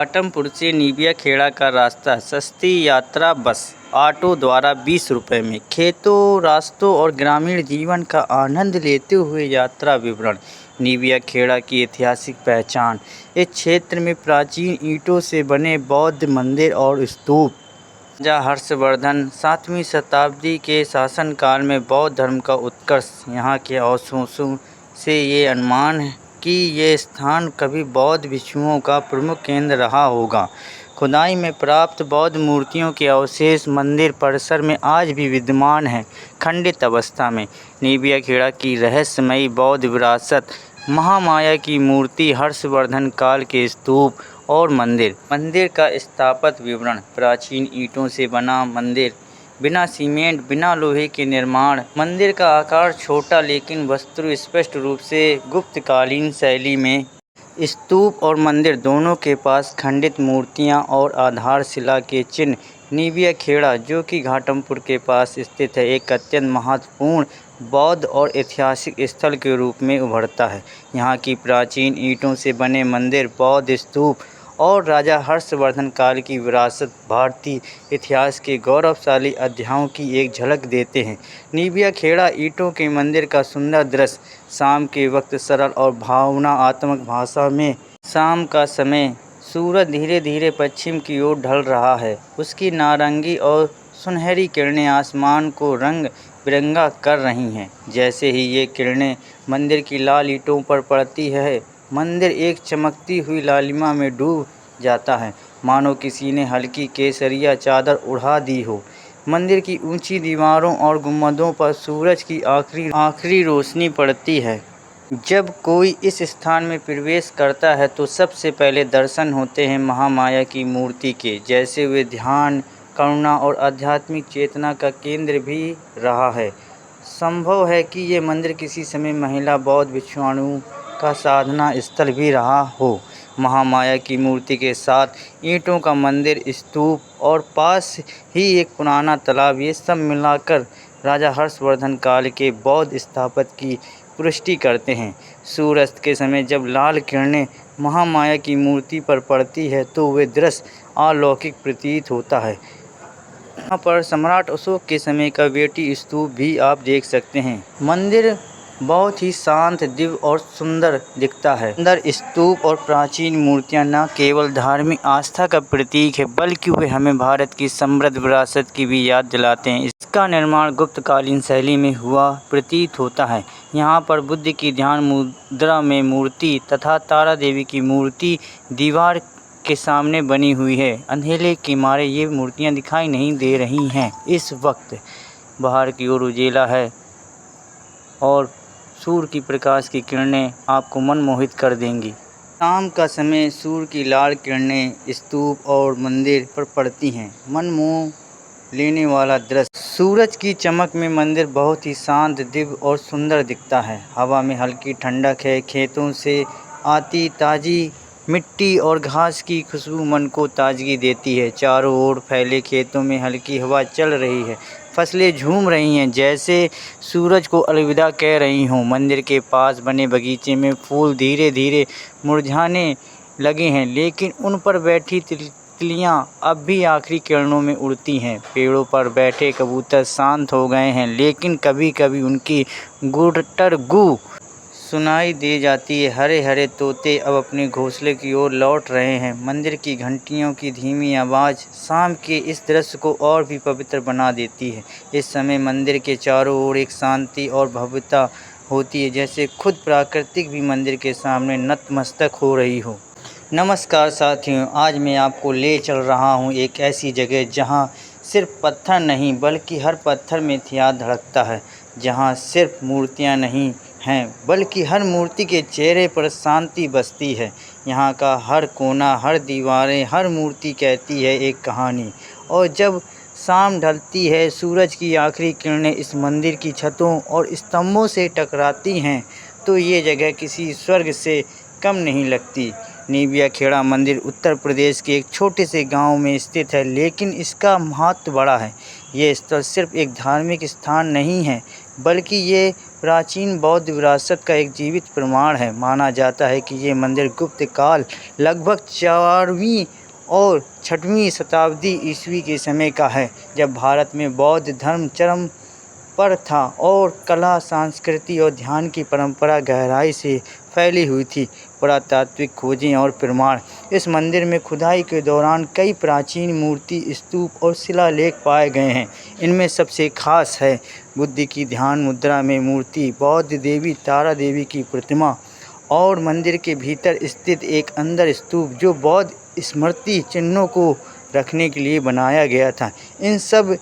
घाटमपुर से निबिया खेड़ा का रास्ता सस्ती यात्रा बस ऑटो द्वारा 20 रुपये में। खेतों, रास्तों और ग्रामीण जीवन का आनंद लेते हुए यात्रा विवरण। निबिया खेड़ा की ऐतिहासिक पहचान। इस क्षेत्र में प्राचीन ईंटों से बने बौद्ध मंदिर और स्तूप। राजा हर्षवर्धन 7वीं शताब्दी के शासनकाल में बौद्ध धर्म का उत्कर्ष। यहाँ के अवशेषों से ये अनुमान है कि ये स्थान कभी बौद्ध भिक्षुओं का प्रमुख केंद्र रहा होगा। खुदाई में प्राप्त बौद्ध मूर्तियों के अवशेष मंदिर परिसर में आज भी विद्यमान हैं, खंडित अवस्था में। निबिया खेड़ा की रहस्यमयी बौद्ध विरासत, महामाया की मूर्ति, हर्षवर्धन काल के स्तूप और मंदिर का स्थापत्य विवरण। प्राचीन ईंटों से बना मंदिर, बिना सीमेंट, बिना लोहे के निर्माण। मंदिर का आकार छोटा लेकिन वस्तु स्पष्ट रूप से गुप्तकालीन शैली में। स्तूप और मंदिर दोनों के पास खंडित मूर्तियां और आधारशिला के चिन्ह। निबिया खेड़ा, जो कि घाटमपुर के पास स्थित है, एक अत्यंत महत्वपूर्ण बौद्ध और ऐतिहासिक स्थल के रूप में उभरता है। यहाँ की प्राचीन ईंटों से बने मंदिर, बौद्ध स्तूप और राजा हर्षवर्धन काल की विरासत भारतीय इतिहास के गौरवशाली अध्यायों की एक झलक देते हैं। निबिया खेड़ा ईंटों के मंदिर का सुंदर दृश्य। शाम के वक्त सरल और भावनात्मक भाषा में। शाम का समय, सूरज धीरे धीरे पश्चिम की ओर ढल रहा है। उसकी नारंगी और सुनहरी किरणें आसमान को रंग बिरंगा कर रही हैं। जैसे ही ये किरणें मंदिर की लाल ईंटों पर पड़ती है, मंदिर एक चमकती हुई लालिमा में डूब जाता है, मानो किसी ने हल्की केसरिया चादर उड़ा दी हो। मंदिर की ऊंची दीवारों और गुंबदों पर सूरज की आखिरी रोशनी पड़ती है। जब कोई इस स्थान में प्रवेश करता है तो सबसे पहले दर्शन होते हैं महामाया की मूर्ति के, जैसे वे ध्यान, करुणा और आध्यात्मिक चेतना का केंद्र भी रहा है। संभव है कि ये मंदिर किसी समय महिला बौद्ध भिक्षुणियों का साधना स्थल भी रहा हो। महामाया की मूर्ति के साथ ईंटों का मंदिर, स्तूप और पास ही एक पुराना तालाब, ये सब मिलाकर राजा हर्षवर्धन काल के बौद्ध स्थापत्य की पुष्टि करते हैं। सूर्यास्त के समय जब लाल किरणें महामाया की मूर्ति पर पड़ती है तो वे दृश्य अलौकिक प्रतीत होता है। यहाँ पर सम्राट अशोक के समय का बेटी स्तूप भी आप देख सकते हैं। मंदिर बहुत ही शांत, दिव्य और सुंदर दिखता है। अंदर स्तूप और प्राचीन मूर्तियां न केवल धार्मिक आस्था का प्रतीक है, बल्कि वे हमें भारत की समृद्ध विरासत की भी याद दिलाते हैं। इसका निर्माण गुप्तकालीन शैली में हुआ प्रतीत होता है। यहाँ पर बुद्ध की ध्यान मुद्रा में मूर्ति तथा तारा देवी की मूर्ति दीवार के सामने बनी हुई है। अंधेरे के मारे ये मूर्तियाँ दिखाई नहीं दे रही हैं। इस वक्त बाहर की ओर उजेला है और सूर्य की प्रकाश की किरणें आपको मनमोहित कर देंगी। शाम का समय, सूर्य की लाल किरणें स्तूप और मंदिर पर पड़ती हैं। मन मोह लेने वाला दृश्य। सूरज की चमक में मंदिर बहुत ही शांत, दिव्य और सुंदर दिखता है। हवा में हल्की ठंडक है। खेतों से आती ताज़ी मिट्टी और घास की खुशबू मन को ताजगी देती है। चारों ओर फैले खेतों में हल्की हवा चल रही है। फसलें झूम रही हैं, जैसे सूरज को अलविदा कह रही हों। मंदिर के पास बने बगीचे में फूल धीरे धीरे मुरझाने लगे हैं, लेकिन उन पर बैठी तितलियां अब भी आखिरी किरणों में उड़ती हैं। पेड़ों पर बैठे कबूतर शांत हो गए हैं, लेकिन कभी कभी उनकी गुटरगू सुनाई दे जाती है। हरे हरे तोते अब अपने घोंसले की ओर लौट रहे हैं। मंदिर की घंटियों की धीमी आवाज़ शाम के इस दृश्य को और भी पवित्र बना देती है। इस समय मंदिर के चारों ओर एक शांति और भव्यता होती है, जैसे खुद प्रकृति भी मंदिर के सामने नतमस्तक हो रही हो। नमस्कार साथियों, आज मैं आपको ले चल रहा हूँ एक ऐसी जगह जहाँ सिर्फ पत्थर नहीं बल्कि हर पत्थर में इतिहास धड़कता है। जहाँ सिर्फ मूर्तियाँ नहीं हैं बल्कि हर मूर्ति के चेहरे पर शांति बसती है। यहाँ का हर कोना, हर दीवारें, हर मूर्ति कहती है एक कहानी। और जब शाम ढलती है, सूरज की आखिरी किरणें इस मंदिर की छतों और स्तंभों से टकराती हैं, तो ये जगह किसी स्वर्ग से कम नहीं लगती। निबिया खेड़ा मंदिर उत्तर प्रदेश के एक छोटे से गांव में स्थित है, लेकिन इसका महत्व बड़ा है। ये स्थल सिर्फ एक धार्मिक स्थान नहीं है, बल्कि ये प्राचीन बौद्ध विरासत का एक जीवित प्रमाण है। माना जाता है कि ये मंदिर गुप्त काल लगभग 4वीं और 6वीं शताब्दी ईस्वी के समय का है, जब भारत में बौद्ध धर्म चरम पर था और कला, संस्कृति और ध्यान की परंपरा गहराई से फैली हुई थी। पुरातात्विक खोजें और प्रमाण। इस मंदिर में खुदाई के दौरान कई प्राचीन मूर्ति, स्तूप और शिलालेख पाए गए हैं। इनमें सबसे खास है बुद्ध की ध्यान मुद्रा में मूर्ति, बौद्ध देवी तारा देवी की प्रतिमा और मंदिर के भीतर स्थित एक अंदर स्तूप जो बौद्ध स्मृति चिन्हों को रखने के लिए बनाया गया था। इन सब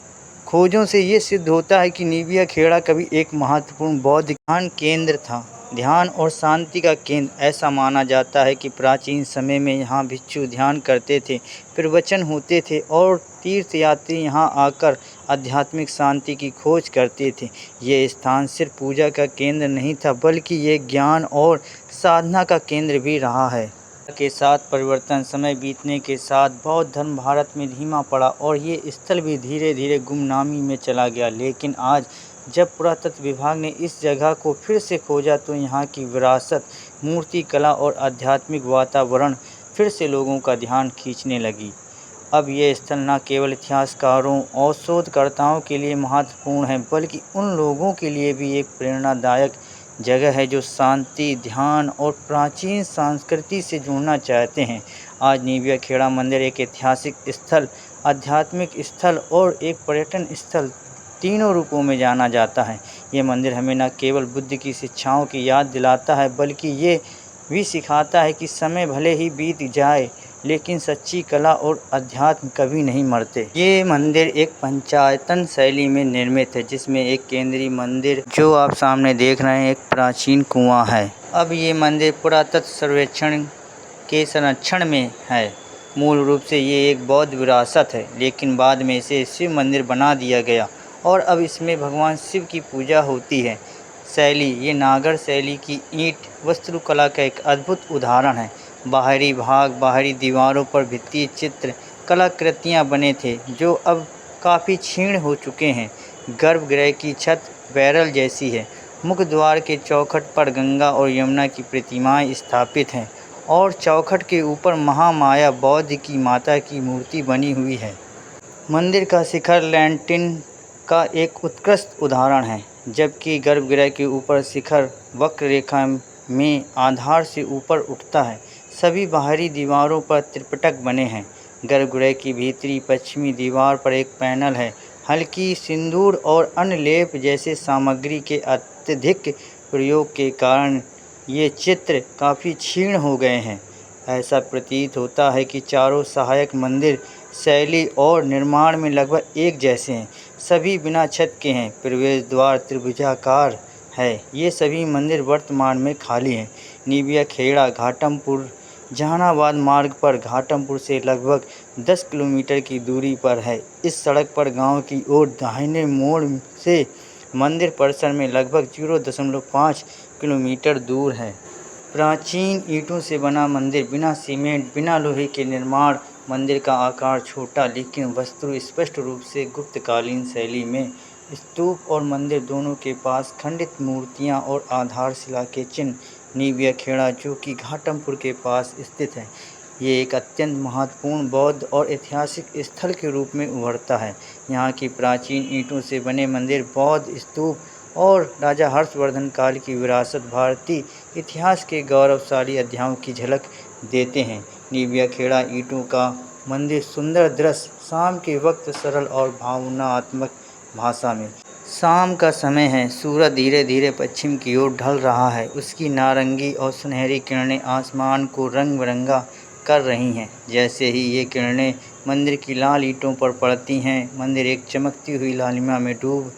खोजों से ये सिद्ध होता है कि निबिया खेड़ा कभी एक महत्वपूर्ण बौद्ध ध्यान केंद्र था। ध्यान और शांति का केंद्र। ऐसा माना जाता है कि प्राचीन समय में यहाँ भिक्षु ध्यान करते थे, प्रवचन होते थे और तीर्थयात्री यहाँ आकर आध्यात्मिक शांति की खोज करते थे। ये स्थान सिर्फ पूजा का केंद्र नहीं था, बल्कि ये ज्ञान और साधना का केंद्र भी रहा है। के साथ परिवर्तन, समय बीतने के साथ बौद्ध धर्म भारत में धीमा पड़ा और ये स्थल भी धीरे धीरे गुमनामी में चला गया। लेकिन आज जब पुरातत्व विभाग ने इस जगह को फिर से खोजा तो यहाँ की विरासत, मूर्ति कला और आध्यात्मिक वातावरण फिर से लोगों का ध्यान खींचने लगी। अब ये स्थल न केवल इतिहासकारों और शोधकर्ताओं के लिए महत्वपूर्ण है, बल्कि उन लोगों के लिए भी एक प्रेरणादायक जगह है जो शांति, ध्यान और प्राचीन संस्कृति से जुड़ना चाहते हैं। आज निबिया खेड़ा मंदिर एक ऐतिहासिक स्थल, आध्यात्मिक स्थल और एक पर्यटन स्थल तीनों रूपों में जाना जाता है। ये मंदिर हमें न केवल बुद्ध की शिक्षाओं की याद दिलाता है, बल्कि ये भी सिखाता है कि समय भले ही बीत जाए, लेकिन सच्ची कला और अध्यात्म कभी नहीं मरते। ये मंदिर एक पंचायतन शैली में निर्मित है, जिसमें एक केंद्रीय मंदिर जो आप सामने देख रहे हैं एक प्राचीन कुआं है। अब ये मंदिर पुरातत्व सर्वेक्षण के संरक्षण में है। मूल रूप से ये एक बौद्ध विरासत है, लेकिन बाद में इसे शिव मंदिर बना दिया गया और अब इसमें भगवान शिव की पूजा होती है। शैली, ये नागर शैली की ईंट वास्तुकला का एक अद्भुत उदाहरण है। बाहरी भाग, बाहरी दीवारों पर भित्ति चित्र कलाकृतियाँ बने थे जो अब काफ़ी क्षीण हो चुके हैं। गर्भगृह की छत बैरल जैसी है। मुख्य द्वार के चौखट पर गंगा और यमुना की प्रतिमाएं स्थापित हैं और चौखट के ऊपर महामाया बौद्ध की माता की मूर्ति बनी हुई है। मंदिर का शिखर लैंटिन का एक उत्कृष्ट उदाहरण है, जबकि गर्भगृह के ऊपर शिखर वक्र रेखा में आधार से ऊपर उठता है। सभी बाहरी दीवारों पर त्रिपिटक बने हैं। गर्भगृह की भीतरी पश्चिमी दीवार पर एक पैनल है। हल्की सिंदूर और अन्य लेप जैसे सामग्री के अत्यधिक प्रयोग के कारण ये चित्र काफ़ी क्षीण हो गए हैं। ऐसा प्रतीत होता है कि चारों सहायक मंदिर शैली और निर्माण में लगभग एक जैसे हैं। सभी बिना छत के हैं। प्रवेश द्वार त्रिभुजाकार है। ये सभी मंदिर वर्तमान में खाली हैं। निबिया खेड़ा घाटमपुर जहानाबाद मार्ग पर घाटमपुर से लगभग 10 किलोमीटर की दूरी पर है। इस सड़क पर गांव की ओर दाहिने मोड़ से मंदिर परिसर में लगभग 0.5 किलोमीटर दूर है। प्राचीन ईंटों से बना मंदिर, बिना सीमेंट, बिना लोहे के निर्माण। मंदिर का आकार छोटा लेकिन वस्तु स्पष्ट रूप से गुप्तकालीन शैली में। स्तूप और मंदिर दोनों के पास खंडित मूर्तियां और आधारशिला के चिन्ह। निबिया खेड़ा जो कि घाटमपुर के पास स्थित है, ये एक अत्यंत महत्वपूर्ण बौद्ध और ऐतिहासिक स्थल के रूप में उभरता है। यहाँ की प्राचीन ईंटों से बने मंदिर, बौद्ध स्तूप और राजा हर्षवर्धन काल की विरासत भारतीय इतिहास के गौरवशाली अध्यायों की झलक देते हैं। निबिया खेड़ा ईंटों का मंदिर सुंदर दृश्य, शाम के वक्त सरल और भावनात्मक भाषा में। शाम का समय है, सूरज धीरे धीरे पश्चिम की ओर ढल रहा है। उसकी नारंगी और सुनहरी किरणें आसमान को रंग बिरंगा कर रही हैं। जैसे ही ये किरणें मंदिर की लाल ईंटों पर पड़ती हैं, मंदिर एक चमकती हुई लालिमा में डूब